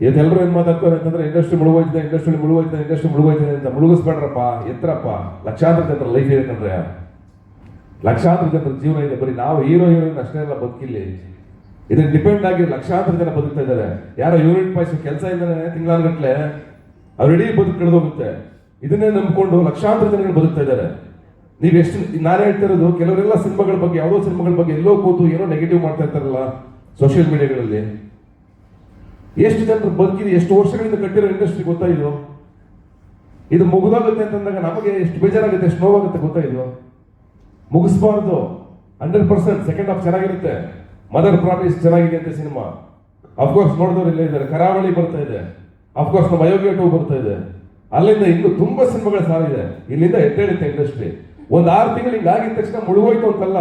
ಎಲ್ಲರೂ ಏನ್ ಮಾತಾಡ್ತಾರೆ ಅಂತಂದ್ರೆ ಇಂಡಸ್ಟ್ರಿ ಮುಳುಗೋಯ್ತದೆ ಅಂತ ಮುಳುಗಿಸ್ಬೇಡ್ರಪ್ಪ, ಎತ್ತರಪ್ಪ. ಲಕ್ಷಾಂತರ ಜನರ ಲೈಫ್ ಇದೆ ಕಂಡ್ರೆ, ಲಕ್ಷಾಂತರ ಜನರ ಜೀವನ ಇದೆ. ಬರೀ ನಾವು ಹೀರೋಯಿನ್ ಅಷ್ಟೇ ಎಲ್ಲ ಬದುಕಿಲ್ಲಿ. ಇದನ್ನ ಡಿಪೆಂಡ್ ಆಗಿ ಲಕ್ಷಾಂತರ ಜನ ಬದುಕ್ತಾ ಇದ್ದಾರೆ. ಯಾರೋ ಯೂನಿಟ್ ಪಾಯ್ಸ್ ಕೆಲಸ ಇದ್ದಾನೆ ತಿಂಗಳಾನ್ಗಟ್ಲೆ ಅವ್ರ ಇಡೀ ಬದುಕು ಕಳೆದೋಗುತ್ತೆ. ಇದನ್ನೇ ನಂಬ್ಕೊಂಡು ಲಕ್ಷಾಂತರ ಜನಗಳು ಬದುಕ್ತಾ ಇದ್ದಾರೆ. ನೀವು ಎಷ್ಟು, ನಾನು ಹೇಳ್ತಿರೋದು ಕೆಲವರೆಲ್ಲ ಸಿನಿಮಾಗಳ ಬಗ್ಗೆ, ಯಾವುದೋ ಸಿನಿಮಾಗಳ ಬಗ್ಗೆ ಎಲ್ಲೋ ಕೂತು ಏನೋ ನೆಗೆಟಿವ್ ಮಾಡ್ತಾ ಇರ್ತಾರಲ್ಲ ಸೋಷಿಯಲ್ ಮೀಡಿಯಾಗಳಲ್ಲಿ. ಎಷ್ಟು ಜನರು ಬದುಕಿದೆ, ಎಷ್ಟು ವರ್ಷಗಳಿಂದ ಕಟ್ಟಿರೋ ಇಂಡಸ್ಟ್ರಿ ಗೊತ್ತಾ ಇದು? ಇದು ಮುಗಿದೋಗುತ್ತೆ ಅಂತಂದಾಗ ನಮಗೆ ಎಷ್ಟು ಬೇಜಾರಾಗುತ್ತೆ, ಎಷ್ಟು ನೋವಾಗುತ್ತೆ ಗೊತ್ತಾ ಇದು? ಮುಗಿಸ್ಬಾರ್ದು. 100% ಸೆಕೆಂಡ್ ಹಾಫ್ ಚೆನ್ನಾಗಿರುತ್ತೆ. ಮದರ್ ಪ್ರಾಮಿಸ್ ಚೆನ್ನಾಗಿದೆ ಅಂತ ಸಿನಿಮಾ ಅಫ್ಕೋರ್ಸ್ ನೋಡಿದವ್ರು ಇಲ್ಲೇ ಇದ್ದಾರೆ. ಕರಾವಳಿ ಬರ್ತಾ ಇದೆ, ಅಫ್ಕೋರ್ಸ್ ನಮ್ಮ ಅಯೋಗ್ಯ 2 ಬರ್ತಾ ಇದೆ. ಅಲ್ಲಿಂದ ಇನ್ನೂ ತುಂಬಾ ಸಿನಿಮಾಗಳ ಸಾಲಿದೆ. ಇಲ್ಲಿಂದ ಎದ್ದೇಳುತ್ತೆ ಇಂಡಸ್ಟ್ರಿ. ಒಂದು 6 ತಿಂಗಳು ಹಿಂಗಾಗಿದ ತಕ್ಷಣ ಮುಳುಗೋಯ್ತು ಅಂತಲ್ಲ.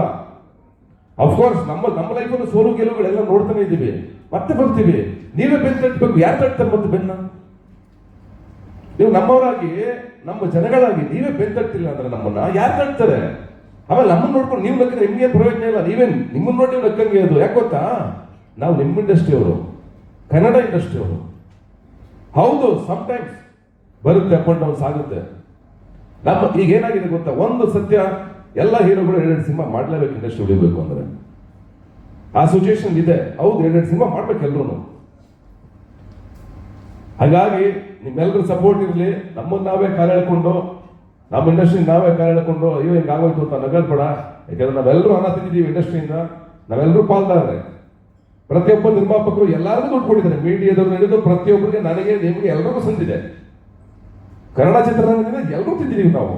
ಅಫ್ಕೋರ್ಸ್ ನಮ್ಮ ಲೈಫಲ್ಲಿ ಸೋಲು ಗೆಲುವುಗಳೆಲ್ಲ ನೋಡ್ತಾನೆ ಇದ್ದೀವಿ, ಮತ್ತೆ ಬರ್ತೀವಿ. ನೀವೇ ಬೆನ್ನು ತಟ್ಟಬೇಕು. ಯಾರು ತಟ್ತಾರೆ ಮತ್ತೆ ಬೆನ್ನ? ನೀವು ನಮ್ಮವರಾಗಿ, ನಮ್ಮ ಜನಗಳಾಗಿ ನೀವೇ ಬೆನ್ನು ತಟ್ಟಿಲ್ಲ ಅಂದ್ರೆ ನಮ್ಮನ್ನ ಯಾರು ತಟ್ತಾರೆ? ಆಮೇಲೆ ನಮ್ಮನ್ನ ನೋಡ್ಕೊಂಡು ನೀವು ನಕ್ಕಿದ್ರೆ ನಿಮ್ಗೆ ಪ್ರಯೋಜನ ಇಲ್ಲ. ನಿಮ್ಮನ್ನ ನೋಡಿ ನೀವು ನಕ್ಕಂಗೆ ಅದು. ಯಾಕೆ ಗೊತ್ತಾ? ನಾವು ನಿಮ್ಮ ಇಂಡಸ್ಟ್ರಿ ಅವರು, ಕನ್ನಡ ಇಂಡಸ್ಟ್ರಿ ಅವರು. ಹೌದು, ಸಮ್ಟೈಮ್ಸ್ ಬರುತ್ತೆ, ಅಪ್ ಅಂಡ್ ಡೌನ್ಸ್ ಆಗುತ್ತೆ. ಈಗ ಏನಾಗಿದೆ ಗೊತ್ತಾ? ಒಂದು ಸತ್ಯ, ಎಲ್ಲ ಹೀರೋಗಳು 2 ಸಿನಿಮಾ ಮಾಡ್ಲೇಬೇಕು ಇಂಡಸ್ಟ್ರಿ ಉಳಿಬೇಕು ಅಂದ್ರೆ. ಆ ಸಿಚುವೇಶನ್ ಇದೆ. ಹೌದು, 2 ಸಿನಿಮಾ ಮಾಡ್ಬೇಕು ಎಲ್ರು. ಹಾಗಾಗಿ ನಿಮ್ಮೆಲ್ಲರೂ ಸಪೋರ್ಟ್ ಇರಲಿ. ನಮ್ಮನ್ನ ನಾವೇ ಕಾಲ ಹೇಳ್ಕೊಂಡು, ನಮ್ಮ ಇಂಡಸ್ಟ್ರಿ ನಾವೇ ಕಾಲ ಹೇಳ್ಕೊಂಡು ಅಯ್ಯೋ ಹಿಂಗಾಗೋಯ್ತು ಅಂತ ನಗಲ್ಬೇಡ. ಯಾಕಂದ್ರೆ ನಾವೆಲ್ಲರೂ ಹಣ ತಿಂದಿದ್ದೀವಿ ಇಂಡಸ್ಟ್ರಿಯಿಂದ, ನಾವೆಲ್ಲರೂ ಪಾಲ್ದಾರೆ. ಪ್ರತಿಯೊಬ್ಬ ನಿರ್ಮಾಪಕರು ಎಲ್ಲರಿಗೂ ದುಡ್ಡು ಕೊಟ್ಟಿದ್ದಾರೆ. ಮೀಡಿಯಾದವ್ರು ಹಿಡಿದು ಪ್ರತಿಯೊಬ್ಬರಿಗೆ, ನನಗೆ, ನಿಮಗೆ ಎಲ್ಲರಿಗೂ ಸಂದಿದೆ. ಕನ್ನಡ ಚಿತ್ರರಂಗದಿಂದ ಎಲ್ಲರೂ ತಿಂದಿದ್ದೀವಿ ನಾವು.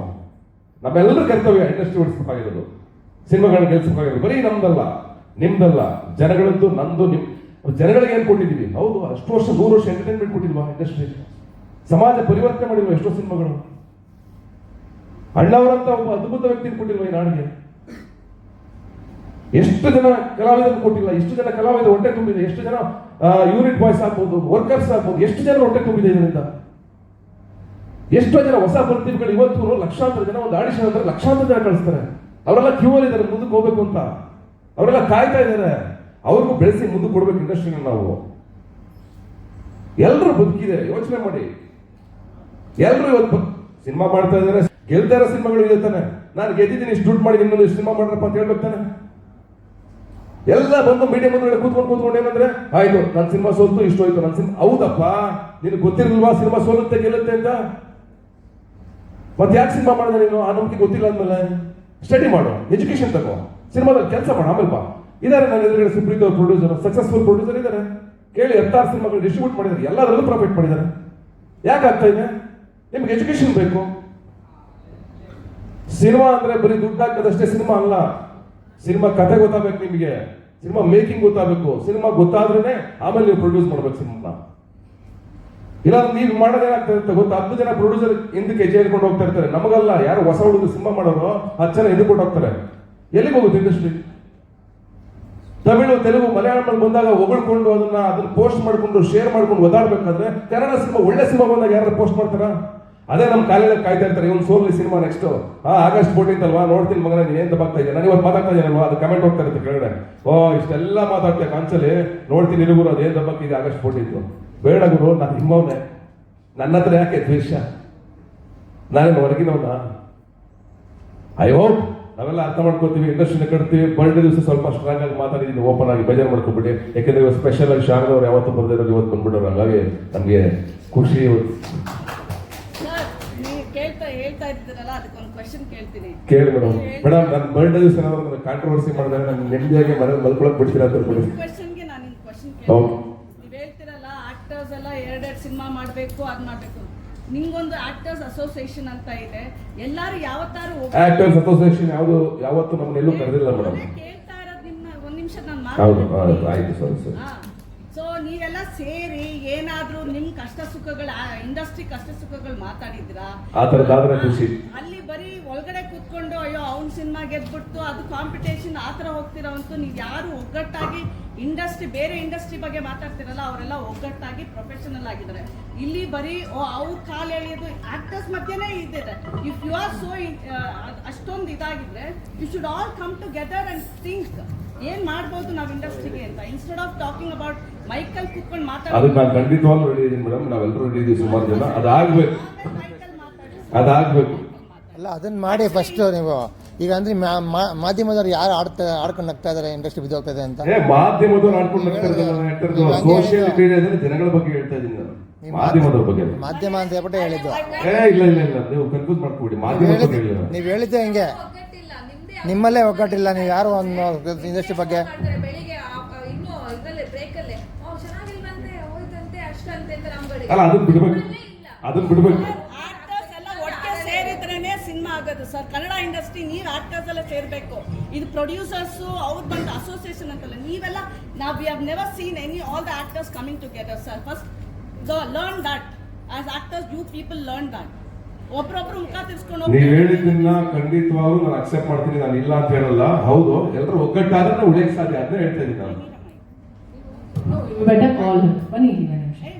ನಮ್ಮೆಲ್ಲರೂ ಕರ್ತವ್ಯ ಇಂಡಸ್ಟ್ರಿ ಉಳಿಸಬೇಕಾಗಿರೋದು, ಸಿನಿಮಾಗಳನ್ನ ಗೆಲ್ಸಬೇಕಾಗಿರೋದು. ಬರೀ ನಮ್ದಲ್ಲ, ನಿಮ್ದಲ್ಲ, ಜನಗಳದ್ದು, ನಂದು, ಜನಗಳಿಗೆ ಏನ್ ಕೊಟ್ಟಿದ್ದೀವಿ? ಹೌದು, ಅಷ್ಟು ವರ್ಷ 100 ವರ್ಷ ಎಂಟರ್ಟೈನ್ಮೆಂಟ್ ಕೊಟ್ಟಿಲ್ವಾ ಇಂಡಸ್ಟ್ರಿ? ಸಮಾಜ ಪರಿವರ್ತನೆ ಮಾಡಿಲ್ವಾ ಎಷ್ಟೋ ಸಿನಿಮಾಗಳು? ಅಣ್ಣವರಂತ ಒಬ್ಬ ಅದ್ಭುತ ವ್ಯಕ್ತಿ ಕೊಟ್ಟಿಲ್ವಾ ಈ ನಾಡಿಗೆ? ಎಷ್ಟು ಜನ ಕಲಾವಿದರು ಕೊಟ್ಟಿಲ್ಲ? ಎಷ್ಟು ಜನ ಕಲಾವಿದರು ಹೊಟ್ಟೆ ತುಂಬಿದೆ? ಎಷ್ಟು ಜನ ಯೂನಿಟ್ ಬಾಯ್ಸ್ ಆಗ್ಬೋದು, ವರ್ಕರ್ಸ್ ಆಗ್ಬೋದು, ಎಷ್ಟು ಜನ ಹೊಟ್ಟೆ ತುಂಬಿದೆ ಇದರಿಂದ? ಎಷ್ಟೋ ಜನ ಹೊಸ ಪ್ರತಿಭೆಗಳು ಇವತ್ತು ಲಕ್ಷಾಂತರ ಜನ ಒಂದು ಆಡಿಷನ್ ಅಂದ್ರೆ ಲಕ್ಷಾಂತರ ಜನ ಕಳಿಸ್ತಾರೆ. ಅವರೆಲ್ಲ ಕ್ಯೂ ಅಲ್ಲಿ ಇದ್ದಾರೆ ಮುಂದಕ್ಕೆ ಹೋಗ್ಬೇಕು ಅಂತ. ಅವರೆಲ್ಲ ಕಾಯ್ತಾ ಇದ್ದಾರೆ. ಅವ್ರಿಗೂ ಬೆಳೆಸಿ ಮುಂದಕ್ಕೆ ಕೊಡ್ಬೇಕು ಇಂಡಸ್ಟ್ರಿನ ನಾವು. ಎಲ್ಲರೂ ಬದುಕಿದೆ, ಯೋಚನೆ ಮಾಡಿ. ಎಲ್ಲರೂ ಇವತ್ತು ಸಿನಿಮಾ ಮಾಡ್ತಾ ಇದ್ದಾರೆ. ಗೆಲ್ತಾ ಇರೋ ಸಿನಿಮಾಗಳು ಇದೆ ತಾನೆ. ನಾನು ಗೆದ್ದಿದ್ದೀನಿ, ಇಷ್ಟು ದುಡ್ಡು ಮಾಡಿ ನಿಮ್ಮನ್ನು ಸಿನಿಮಾ ಮಾಡ್ರಪ್ಪ ಅಂತ ಹೇಳ್ಬೇಕು ತಾನೆ. ಎಲ್ಲ ಬಂದು ಮೀಡಿಯಾ ಮುಂದೆ ಕೂತ್ಕೊಂಡು ಏನಂದ್ರೆ ಆಯ್ತು ನನ್ನ ಸಿನಿಮಾ ಸೋಲ್ತು, ಇಷ್ಟು ಹೋಯ್ತು ನನ್ನ ಸಿನಿಮಾ. ಹೌದಪ್ಪ, ನಿನಗೆ ಗೊತ್ತಿರಲ್ವಾ ಸಿನಿಮಾ ಸೋಲುತ್ತೆ ಗೆಲ್ಲುತ್ತೆ ಅಂತ? ಮತ್ತೆ ಯಾಕೆ ಸಿನಿಮಾ ಮಾಡಿದ್ರೆ ನೀನು? ಆ ನಂಬಿಕೆ ಗೊತ್ತಿಲ್ಲ ಅಂದ್ಮೇಲೆ ಸ್ಟಡಿ ಮಾಡು, ಎಜುಕೇಶನ್ ತಗೋ, ಸಿನಿಮಾದಲ್ಲಿ ಕೆಲಸ ಮಾಡು, ಆಮೇಲೆ ಬಾ. ಇದಾರೆ ನನ್ನ ಎದುರುಗಡೆ ಸುಪ್ರೀತ್ ಅವ್ರ ಪ್ರೊಡ್ಯೂಸರ್, ಸಕ್ಸಸ್ಫುಲ್ ಪ್ರೊಡ್ಯೂಸರ್ ಇದ್ದಾರೆ. ಕೇಳಿ, 16 ಸಿನಿಮಾಗಳು ಡಿಸ್ಟ್ರಿಬ್ಯೂಟ್ ಮಾಡಿದ್ದಾರೆ, ಎಲ್ಲದರಲ್ಲೂ ಪ್ರಾಫಿಟ್ ಮಾಡಿದ್ದಾರೆ. ಯಾಕೆ ಆಗ್ತಾ ಇದೆ? ನಿಮ್ಗೆ ಎಜುಕೇಶನ್ ಬೇಕು. ಸಿನಿಮಾ ಅಂದ್ರೆ ಬರೀ ದುಡ್ಡು ಹಾಕೋದಷ್ಟೇ ಸಿನಿಮಾ ಅಲ್ಲ. ಸಿನಿಮಾ ಕಥೆ ಗೊತ್ತಾಗಬೇಕು ನಿಮಗೆ, ಸಿನಿಮಾ ಮೇಕಿಂಗ್ ಗೊತ್ತಾಗಬೇಕು. ಸಿನಿಮಾ ಗೊತ್ತಾದ್ರೇನೆ ಆಮೇಲೆ ನೀವು ಪ್ರೊಡ್ಯೂಸ್ ಮಾಡ್ಬೇಕು ಸಿನಿಮಾ. ಇಲ್ಲ ನೀವು ಮಾಡೋದೇನಾಗ್ತಾ ಇರುತ್ತೆ ಗೊತ್ತಾ? 10 ಜನ ಪ್ರೊಡ್ಯೂಸರ್ ಹಿಂದಕ್ಕೆ ಹೆಜ್ಜೆ ಹೇಳ್ಕೊಂಡು ಹೋಗ್ತಾ ಇರ್ತಾರೆ. ನಮಗಲ್ಲ, ಯಾರು ಹೊಸ ಹುಡುಗ ಸಿನಿಮಾ ಮಾಡೋರು 10 ಜನ ಹಿಂದಕ್ಕೆ ಹೋಗ್ತಾರೆ. ಎಲ್ಲಿಗೆ ಹೋಗುತ್ತೆ ಇಂಡಸ್ಟ್ರಿ? ತಮಿಳು, ತೆಲುಗು, ಮಲಯಾಳಂ ಬಂದಾಗ ಹೊಗಳ್ಕೊಂಡು ಅದನ್ನ ಪೋಸ್ಟ್ ಮಾಡ್ಕೊಂಡು ಶೇರ್ ಮಾಡ್ಕೊಂಡು ಓದಾಡ್ಬೇಕಾದ್ರೆ, ಕನ್ನಡ ಸಿನಿಮಾ ಒಳ್ಳೆ ಸಿನಿಮಾ ಬಂದಾಗ ಯಾರು ಪೋಸ್ಟ್ ಮಾಡ್ತಾರ? ಅದೇ ನಮ್ಮ ಕಾಲೇಜಲ್ಲಿ ಕಾಯ್ತಾ ಇರ್ತಾರೆ. ಇವನು ಸೋಲ್ರಿ ಸಿನಿಮಾ ನೆಕ್ಸ್ಟ್ ಆಗಸ್ಟ್ 14 ಅಲ್ವಾ, ನೋಡ್ತೀನಿ ಮಗನ ನೀನ್ ಏನ್ ತಪ್ಪಾಗ್ತಾ ಇದೆ. ನಾನು ಇವತ್ತು ಮಾತಾಡ್ತಾ ಇದ್ದೀನಲ್ವಾ, ಅದು ಕಮೆಂಟ್ ಹೋಗ್ತಾ ಇರುತ್ತೆ ಕೆಳಗಡೆ. ಇಷ್ಟೆಲ್ಲ ಮಾತಾಡ್ತೀಯ ಕಾನ್ಸಲ್ಲಿ, ನೋಡ್ತೀನಿ ಇರುಗುರು ಅದು ಏನ್ ತಪ್ಪಾಗಿದೆ ಆಗಸ್ಟ್ 14. ಬೇಡ ಗುರು, ನಾನು ನಿಮ್ಮವನೇ, ನನ್ನ ಹತ್ರ ಯಾಕೆ ದ್ವೇಷ? ನಾನೇನು ಹೊರಗಿನವನ? ಐ ಹೋಪ್ ನಾವೆಲ್ಲ ಅರ್ಥ ಮಾಡ್ಕೋತೀವಿ, ಇಂಡಸ್ಟ್ರಿನ ಕಟ್ತೀವಿ. ಬರ್ಡೇ ದಿವಸ ಸ್ವಲ್ಪ ಸ್ಟ್ರಾಂಗ್ ಆಗಿ ಮಾತಾಡಿದ್ದೀನಿ, ಓಪನ್ ಆಗಿ ಬೇಜಾರು ಮಾಡ್ಕೊಬಿಡಿ. ಯಾಕಂದ್ರೆ ಇವತ್ತು ಸ್ಪೆಷಲ್ ಆಗಿ ಶಾರದವ್ರು ಯಾವತ್ತೂ ಬರ್ದಿರೋದು ಇವತ್ತು ಬಂದ್ಬಿಡೋರು. ಹಂಗಾಗಿ ನಮಗೆ ಖುಷಿ. ಕೇಳಿ ಮೇಡಮ್. ಮೇಡಮ್, ನನ್ನ ಬರ್ಡೇ ದಿವಸ ಏನಾದ್ರು ಕಾಂಟ್ರವರ್ಸಿ ಮಾಡಿದ್ರೆ ನಾನು ನೆಮ್ಮದಿಯಾಗಿ ಮನೇಲಿ ಮಲ್ಕೊಳಕ್ ಬಿಡ್ತೀರಾ ಅಂತ ಹೇಳ್ಬಿಡಿ. ಆಕ್ಟರ್ಸ್ ಎಲ್ಲ 2 ಸಿನಿಮಾ ಮಾಡಬೇಕು, ಅದ್ ಮಾಡಬೇಕು. ನಿಂಗೊಂದು ಆಕ್ಟರ್ಸ್ ಅಸೋಸಿಯೇಷನ್ ಅಂತ ಇದೆ. ಎಲ್ಲಾರು ಯಾವತ್ತಾರು ಆಕ್ಟರ್ಸ್ ಅಸೋಸಿಯೇಷನ್ ಯಾವತ್ತು ನಮ್ಮನ್ನ ಎಲ್ಲೂ ಕರೆದಿಲ್ಲ ಮೇಡಮ್. ಕೇಳ್ತಾ ಇರೋದು ನಿನ್ನ ಒಂದು ನಿಮಿಷ ನಾನು ಹೌದು, ಆಯ್ತು, ಸರಿ. ಸೊ ನೀವೆಲ್ಲ ಸೇರಿ ಏನಾದ್ರೂ ನಿಮ್ ಕಷ್ಟ ಸುಖಗಳ, ಇಂಡಸ್ಟ್ರಿ ಕಷ್ಟ ಸುಖಗಳು ಮಾತಾಡಿದ್ರಾ? ಆ ತರದಾದ್ರೆ ಖುಷಿ. ಅಲ್ಲಿ ಬರೀ ಒಳಗಡೆ ಕೂತ್ಕೊಂಡು ಅಯ್ಯೋ ಅವ್ನ್ ಸಿನಿಮಾ ಗೆದ್ಬಿಟ್ಟು ಅದು ಕಾಂಪಿಟೇಷನ್ ಆತರ ಹೋಗ್ತಿರೋವಂತೂ ನೀವು ಯಾರು ಒಗ್ಗಟ್ಟಾಗಿ ಇಂಡಸ್ಟ್ರಿ, ಬೇರೆ ಇಂಡಸ್ಟ್ರಿ ಬಗ್ಗೆ ಮಾತಾಡ್ತಿರಲ್ಲ, ಅವರೆಲ್ಲ ಒಗ್ಗಟ್ಟಾಗಿ ಪ್ರೊಫೆಷನಲ್ ಆಗಿದ್ದಾರೆ. ಇಲ್ಲಿ ಬರೀ ಅವ್ರ ಕಾಲು ಎಳೆಯೋದು ಆಕ್ಟರ್ಸ್ ಮಧ್ಯೆನೇ ಇದ್ದಿದೆ. ಇಫ್ ಯು ಆರ್ ಸೋ ಅಷ್ಟೊಂದು ಇದಾಗಿದ್ರೆ you should all come together and think ಏನ್ ಮಾಡ್ಬೋದು ನಾವು ಇಂಡಸ್ಟ್ರಿಗೆ ಅಂತ, instead of talking about Michael ಕುತ್ಕೊಂಡು ಅದಕ್ಕೆ ನಾನು ಖಂಡಿತವಾಗ್ಲೂ ರೆಡಿ ಇದ್ದೀನಿ ಮೇಡಮ್, ನಾವೆಲ್ಲರೂ ರೆಡಿ ಇದೀವಿ ಸುಮಾರು ಜನ. ಅದಾಗಬೇಕು. ಅಲ್ಲ ಅದನ್ನ ಮಾಡಿ ಫಸ್ಟ್ ನೀವು. ಈಗ ಅಂದ್ರೆ ಮಾಧ್ಯಮದವ್ರು ಯಾರು ಆಡ್ಕೊಂಡು ನಗ್ತಾ ಇದಾರೆ, ಇಂಡಸ್ಟ್ರಿ ಬಿದ್ದೋಗ್ತಾ ಇದೆ ಅಂತ. ಮಾಧ್ಯಮದವ್ರು ಆಡ್ಕೊಂಡು ನಗ್ತಾ ಸೋಷಿಯಲ್ ಮೀಡಿಯಾದಲ್ಲಿ ಜನಗಳ ಬಗ್ಗೆ ಹೇಳ್ತಾ ಇದ್ದೀನಿ ನಾನು, ಮಾಧ್ಯಮದವ್ರ ಬಗ್ಗೆ. ಮಾಧ್ಯಮ ಅಂತ ಹೇಳ್ಬಿಟ್ಟು ಹೇಳಿದ್ದು. ಇಲ್ಲ ನೀವು ಕನ್ಫ್ಯೂಸ್ ಮಾಡ್ಕೊಬಿಡಿ. ಮಾಧ್ಯಮ ನೀವು ಹೇಳಿದ್ದೆ ಹಿಂಗೆ, ನಿಮ್ಮಲ್ಲೇ ಒಗ್ಗಟ್ಟಿಲ್ಲ. ನೀವು ಯಾರು ಒಂದು ಇಂಡಸ್ಟ್ರಿ ಬಗ್ಗೆ ಅಲ್ಲ ಅದನ್ನ ಬಿಡ್ಬೇಕು. ಆಕ್ಟರ್ಸ್ ಎಲ್ಲ ಒಟ್ಟಿಗೆ ಸೇರಿದ್ರೇನೆ ಸಿನಿಮಾ ಆಗೋದು ಸರ್. ಕನ್ನಡ ಇಂಡಸ್ಟ್ರಿ ನೀವ್ ಆಕ್ಟರ್ಸ್ ಎಲ್ಲ ಸೇರ್ಬೇಕು. ಇದು ಪ್ರೊಡ್ಯೂಸರ್ಸ್ ಅವ್ರು ಬಂದು ಅಸೋಸಿಯೇಷನ್ ಅಂತಲ್ಲ, ನೀವೆಲ್ಲ we have never seen any all the actors coming together sir. First learn that as actors, you people learn that. ಒಬ್ರೊಬ್ರು ಮುಖ ತಿರ್ಸ್ಕೊಂಡು ನೀವು ಹೇಳಿದ್ದನ್ನ ಖಂಡಿತವಾಗ್ಲೂ ನಾನು ಅಕ್ಸೆಪ್ಟ್ ಮಾಡ್ತೀನಿ, ನಾನು ಇಲ್ಲ ಅಂತ ಹೇಳಲ್ಲ. ಹೌದು, ಎಲ್ಲರೂ ಒಗ್ಗಟ್ಟಾದ್ರೆ ಉಳಿಯಕ್ಕೆ ಸಾಧ್ಯ, ಅದನ್ನೇ ಹೇಳ್ತಾ ಇದ್ದೀನಿ ನಾನು. You better call her. One minute.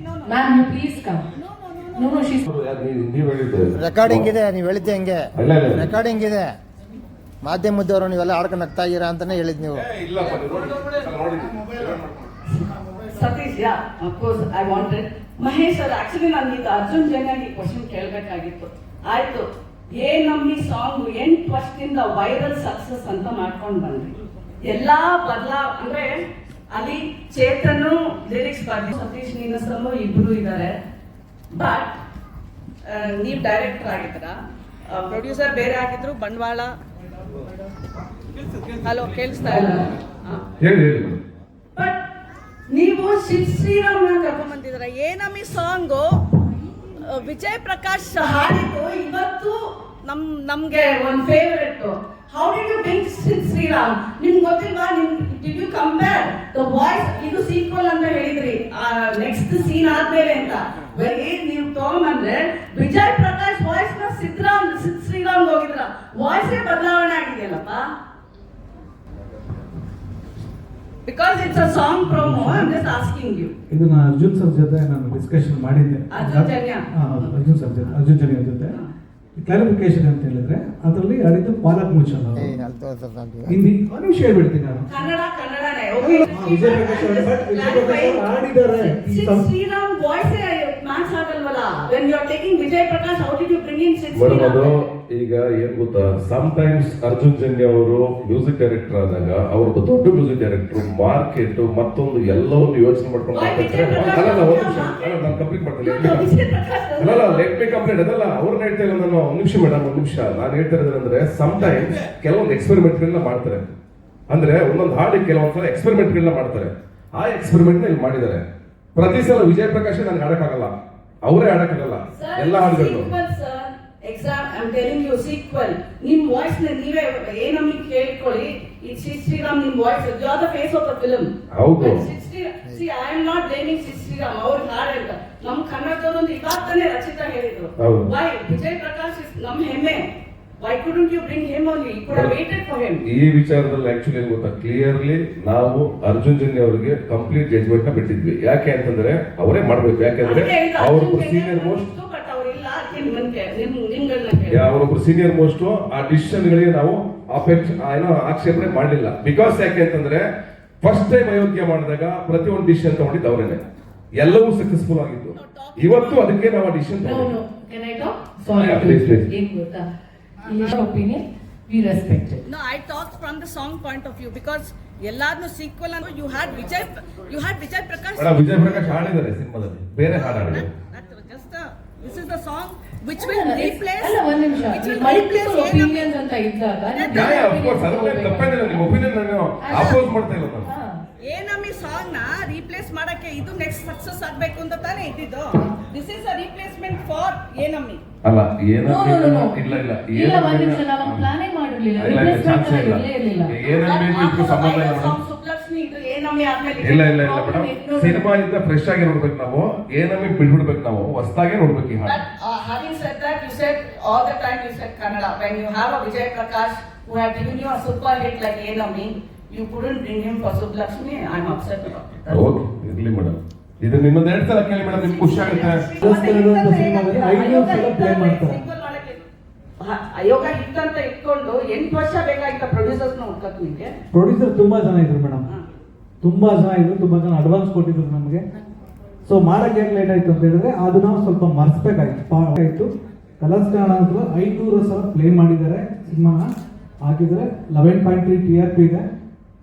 Ma'am, you please come. No, she's. ನೀವು ಹೇಳಿದ್ದೆ ರೆಕಾರ್ಡಿಂಗ್ ಇದೆ, ನೀವು ಹೇಳಿದ್ದೆ ಹಿಂಗೆ ಇಲ್ಲ ರೆಕಾರ್ಡಿಂಗ್ ಇದೆ. ಮಾಧ್ಯಮದವರು ನೀವೆಲ್ಲ ಆಡ್ಕೊಂಡು ನಗ್ತಾ ಇದ್ದೀರಾ ಅಂತಾನೆ ಹೇಳಿದ್ ನೀವು. Satish, yeah of course I wanted. Mahesh sir, actually ನಾನು ಇದು ಅರ್ಜುನ್ ಜನ್ಯಾಗಿ ಕ್ವಶನ್ ಕೇಳಬೇಕಾಗಿತ್ತು. ಆಯ್ತು, ನಮ್ಮಿ ಸಾಂಗ್ 8 ವರ್ಷದಿಂದ ವೈರಲ್ ಸಕ್ಸಸ್ ಅಂತ ಮಾಡ್ಕೊಂಡು ಬಂದ್ರಿ. ಎಲ್ಲಾ ಅಂದ್ರೆ ಅಲ್ಲಿ ಚೇತನ್ ಲಿರಿಕ್ಸ್ ಬರ್ದಿ, ಸತೀಶ್ ನೀನಸಲು ಇಬ್ರು ಇದ್ದಾರೆ. ಬಟ್ ನೀವ್ ಡೈರೆಕ್ಟರ್ ಆಗಿದ್ರ, ಪ್ರೊಡ್ಯೂಸರ್ ಬೇರೆ ಆಗಿದ್ರು, ಬಂಡವಾಳ. ಹಲೋ, ಕೇಳಿಸ್ತಾ ಇಲ್ಲ? ಬಟ್ ನೀವು ಶ್ರೀರಾಮ್ ಕರ್ಕೊಂಡ್ ಬಂದಿದ್ದೀರ. ಏನಮ್ಮಿ ಸಾಂಗು ವಿಜಯ್ ಪ್ರಕಾಶ್ ಹಾಡಿದ್ದು ಇವತ್ತು ನಮ್ಗೆ ಒಂದು favourite. How did you bring Shriram? ನಿಮ್ಗೆ ಗೊತ್ತಿಲ್ವಾ? Did you compare the voice? ಇದು ಸೀಕ್ವಲ್ ಅಂತ ಹೇಳಿದ್ರಿ, ನೆಕ್ಸ್ಟ್ ಸೀನ್ ಆದ್ಮೇಲೆ ಅಂತ. ನೀವು ತಗೊಂಡ್ಬಂದ್ರೆ ವಿಜಯ್ ಪ್ರಕಾಶ್ ವಾಯ್ಸ್ ನ ಶ್ರೀರಾಮ್ ಹೋಗಿದ್ರ, ವಾಯ್ಸೇ ಬದಲಾವಣೆ ಆಗಿದೆಯಲ್ಲಪ್ಪ. Because it's a song promo. I am just asking you. ಇದನ್ನ ಅರ್ಜುನ್ ಸರ್ ಜೊತೆ ನಾನು ಡಿಸ್ಕಷನ್ ಮಾಡಿದ್ದೆ. ಅರ್ಜುನ್ ಜನ್ಯ ಜೊತೆ ಕ್ಲಾರಿಫಿಕೇಶನ್ ಅಂತ ಹೇಳಿದ್ರೆ ಅದರಲ್ಲಿ ಆಡಿದ್ದು ಪಾಲಕ್ ಮುಚ್ಚಲ್ ಹಿಂದಿ ವಿಷಯ ಹೇಳ್ಬಿಡ್ತೀನಿ ನಾನು. ಕನ್ನಡನೇ ವಿಜಯ್ ಪ್ರಕಾಶ್ ಆಡಿದ್ದಾರೆ. ಶ್ರೀರಾಮ್ ವಾಯ್ಸ್ ಮ್ಯಾಚ್ ಆಗಲ್ವಲ್ಲ. when you are taking Vijay Prakash, how did you bring in madam ಅದು ಈಗ ಏನ್ ಗೊತ್ತಾ, ಸಮ್ ಟೈಮ್ಸ್ ಅರ್ಜುನ್ ಜನ್ಯ ಅವರು ಮ್ಯೂಸಿಕ್ ಡೈರೆಕ್ಟರ್ ಆದಾಗ ಅವ್ರದ್ದು ದೊಡ್ಡ ಮ್ಯೂಸಿಕ್ ಡೈರೆಕ್ಟರ್ ಮಾರ್ಕೆಟ್ ಮತ್ತೊಂದು ಎಲ್ಲವನ್ನು ಯೋಚನೆ ಮಾಡ್ಕೊಂಡು ನಾನು ಕಂಪ್ಲೀಟ್ ಮಾಡ್ತೀನಿ. ಅಲ್ಲ ಲೆಟ್ ಮಿ ಕಂಪ್ಲೀಟ್ ಅದಲ್ಲ ಅವ್ರನ್ನ ಹೇಳ್ತಾ ಇಲ್ಲ ನಾನು. ಒಂದು ನಿಮಿಷ ಮೇಡಮ್, ಒಂದು ನಿಮಿಷ. ನಾನು ಹೇಳ್ತಾ ಇರೋದಂದ್ರೆ ಸಮ್ ಟೈಮ್ಸ್ ಕೆಲವೊಂದು ಎಕ್ಸ್ಪೆರಿಮೆಂಟ್ಗಳನ್ನ ಮಾಡ್ತಾರೆ. ಅಂದ್ರೆ ಒಂದೊಂದು ಹಾಡಿಗೆ ಕೆಲವೊಂದ್ಸಲ ಎಕ್ಸ್ಪೆರಿಮೆಂಟ್ಗಳನ್ನ ಮಾಡ್ತಾರೆ. ಆ ಎಕ್ಸ್ಪೆರಿಮೆಂಟ್ ಇಲ್ಲಿ ಮಾಡಿದ್ದಾರೆ. ಪ್ರತಿ ಸಲ ವಿಜಯ್ ಪ್ರಕಾಶ್ ನನ್ಗೆ ಆಡಕ್ಕಾಗಲ್ಲ, ಅವರೇ ಆಡಕ್ಕಾಗಲ್ಲ ಎಲ್ಲ ಹಾಡುಗಳು. Exam I am telling you sequel. ನಿಮ್ ವಾಯ್ಸ್ ನೀವೇ ಏನಮ್ಮಿ ಕೇಳ್ಕೊಳ್ಳಿ. ಶ್ರೀರಾಮ್ ನಿಮ್ voice, you are the face of the film. ಹೌದು. See I am not blaming Sriram, ಅವ್ರ ಹಾಡು ಅಂತ. ನಮ್ ಕನ್ನಡದವ್ರು ಇವಾಗ ತಾನೇ ರಚಿತಾ ಹೇಳಿದ್ರು. ವೈ ವಿಜಯ್ ಪ್ರಕಾಶ್ ಇಸ್ ನಮ್ ಹೆಮ್ಮೆ. Why couldn't you bring him only? You could have waited for him. ಈ ವಿಚಾರದಲ್ಲಿ ಆಕ್ಚುಲಿ ಏನ್ ಗೊತ್ತಾ, ಕ್ಲಿಯರ್ಲಿ ನಾವು ಅರ್ಜುನ್ ಜನ್ಯ ಅವರಿಗೆ ಕಂಪ್ಲೀಟ್ ಜಡ್ಜ್ಮೆಂಟ್ ನ ಬಿಟ್ಟಿದ್ವಿ. ಯಾಕೆ ಅಂತಂದ್ರೆ ಅವರೇ ಮಾಡ್ಬೇಕು. ಯಾಕೆಂದ್ರೆ ಅವ್ರೊಬ್ರು ಸೀನಿಯರ್ ಮೋಸ್ಟ್, ಅವರೊಬ್ರು ಸೀನಿಯರ್ ಮೋಸ್ಟ್. ಆ ಡಿಸಿಷನ್ ಗಳಿಗೆ ನಾವು ಆಕ್ಷೇಪಣೆ ಮಾಡಲಿಲ್ಲ. ಬಿಕಾಸ್ ಯಾಕೆ ಅಂತಂದ್ರೆ ಫಸ್ಟ್ ಟೈಮ್ ಅಯೋಗ್ಯ ಮಾಡಿದಾಗ ಪ್ರತಿಯೊಂದು ಡಿಸಿಷನ್ ತಗೊಂಡಿದ್ದು ಅವರೇನೆ, ಎಲ್ಲವೂ ಸಕ್ಸಸ್ಫುಲ್ ಆಗಿತ್ತು. ಇವತ್ತು ಅದಕ್ಕೆ ನಾವು ಆ decision opinion, we respect it. No, I talked from the song point of view because ಎಲ್ಲಾದ್ರೂ ಸೀಕ್ವೆಲ್ ಅಂತ you had Vijay Prakash. Vijay Prakash ಹಾಡಿದ್ದಾರೆ ಸಿನಿಮಾದಲ್ಲಿ, ಬೇರೆ ಹಾಡಿದ್ದಾರೆ. This is the song which will replace. ಅಲ್ಲ ಒಂದು ನಿಮಿಷ, ಮಲ್ಟಿಪಲ್ ಒಪಿನಿಯನ್ಸ್ ಅಂತ ಇದ್ದಾಗ ಆಫ್ ಕೋರ್ಸ್ ಅದರಲ್ಲಿ ತಪ್ಪೇನಿಲ್ಲ. ನಿಮ್ಮ ಒಪಿನಿಯನ್ ನಾನು ಅಪೋಸ್ ಮಾಡ್ತಾ ಇಲ್ಲ ನಾನು. ಏನಮ್ಮಿ ಸಾಂಗ್ ನ ರೀಪ್ಲೇಸ್ ಮಾಡಕ್ಕೆ ಇದು ನೆಕ್ಸ್ಟ್ ಸಕ್ಸಸ್ ಆಗ್ಬೇಕು ಅಂತ ತಾನೇ ಇದ್ದಿದ್ದು. This is a replacement for ಏನಮ್ಮಿ. ಅಲ್ಲ ಏನಮ್ಮಿ ಇಲ್ಲ ಒಂದು ನಿಮಿಷ, ನಾವು ಪ್ಲಾನೇ ಮಾಡಿರಲಿಲ್ಲ. ರಿಪ್ಲೇಸ್ಮೆಂಟ್ ಇರಲಿಲ್ಲ. ಏನಮ್ಮಿ ಇದಕ್ಕೆ ಸಂಬಂಧ ಇಲ್ಲ ಮೇಡಮ್. ಸುಬ್ಲಕ್ಷ್ಮಿ ಇದು ಏನಮ್ಮಿ ಆದ್ಮೇಲೆ ಇಲ್ಲ ಮೇಡಮ್, ಸಿನಿಮಾ ಇಂದ ಫ್ರೆಶ್ ಆಗಿ ನೋಡ್ಬೇಕು ನಾವು. ಏನಮ್ಮಿ ಬಿಡ್ಬಿಡ್ಬೇಕು ನಾವು, ಹೊಸದಾಗೆ ನೋಡ್ಬೇಕು ಈ ಹಾಡು. Having said that, you said all the time you said Kannada. When you have a Vijay Prakash who had given you a super hit like Enammi, you couldn't bring him for Sublakshmi. I'm upset about it. Okay, ಇರ್ಲಿ madam. ಇದು ನಿಮ್ಮನ್ನ ಎರಡು ಸಲ ಕೇಳಿ madam, ನಿಮ್ಗೆ ಖುಷಿ ಆಗುತ್ತೆ. ಅಯೋಗ ಹಿಟ್ ಅಂತ ಇಟ್ಕೊಂಡು 8 ವರ್ಷ ಬೇಕಾಗಿತ್ತ ಪ್ರೊಡ್ಯೂಸರ್ಸ್ ನ ಹುಡ್ಕಕ್ ನಿಮ್ಗೆ. ಪ್ರೊಡ್ಯೂಸರ್ ತುಂಬಾ ಜನ ಇದ್ರು ಮೇಡಮ್. ತುಂಬ ಜನ ಇದ್ರು, ತುಂಬ ಜನ ಅಡ್ವಾನ್ಸ್ ಕೊಟ್ಟಿದ್ರು ನಮಗೆ. ಸೊ ಮಾಡಕ್ಕೆ ಯಾಕೆ ಲೇಟ್ ಆಯಿತು ಅಂತ ಹೇಳಿದ್ರೆ ಅದು ನಾವು ಸ್ವಲ್ಪ ಮರ್ಸ್ಬೇಕಾಯ್ತು. ಕಲರ್ಸ್ ಕನ್ನಡ ಅಂತ 500 ಸಲ ಪ್ಲೇ ಮಾಡಿದ್ದಾರೆ ಸಿನಿಮಾನ, ಹಾಕಿದ್ರೆ 11.3 TRP ಇದೆ.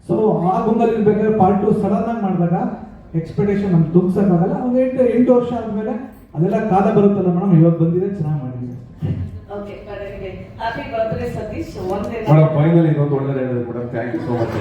ಸೊ ಆ ಗುಂಗಲ್ಲಿ ಇರ್ಬೇಕಾದ್ರೆ ಪಾರ್ಟ್ 2 ಸಡನ್ ಆಗಿ ಮಾಡಿದಾಗ ಎಕ್ಸ್ಪೆಕ್ಟೇಷನ್ ನಮ್ಗೆ ತುಂಬಿಸೋಕ್ಕಾಗಲ್ಲ. ಒಂದು 8 ವರ್ಷ ಆದಮೇಲೆ ಅದೆಲ್ಲ ಕಾಲ ಬರುತ್ತಲ್ಲ ಮೇಡಮ್, ಇವಾಗ ಬಂದಿದೆ, ಚೆನ್ನಾಗಿ ಮಾಡಿದ್ದೀವಿ. Okay, happy birthday Satish. ಒಂದೇ ಮೇಡಮ್ ಫೈನಲಿ ಇನ್ನೊಂದು ಒಳ್ಳೆಯದು ಹೇಳಿದ್ರು madam, thank you so much.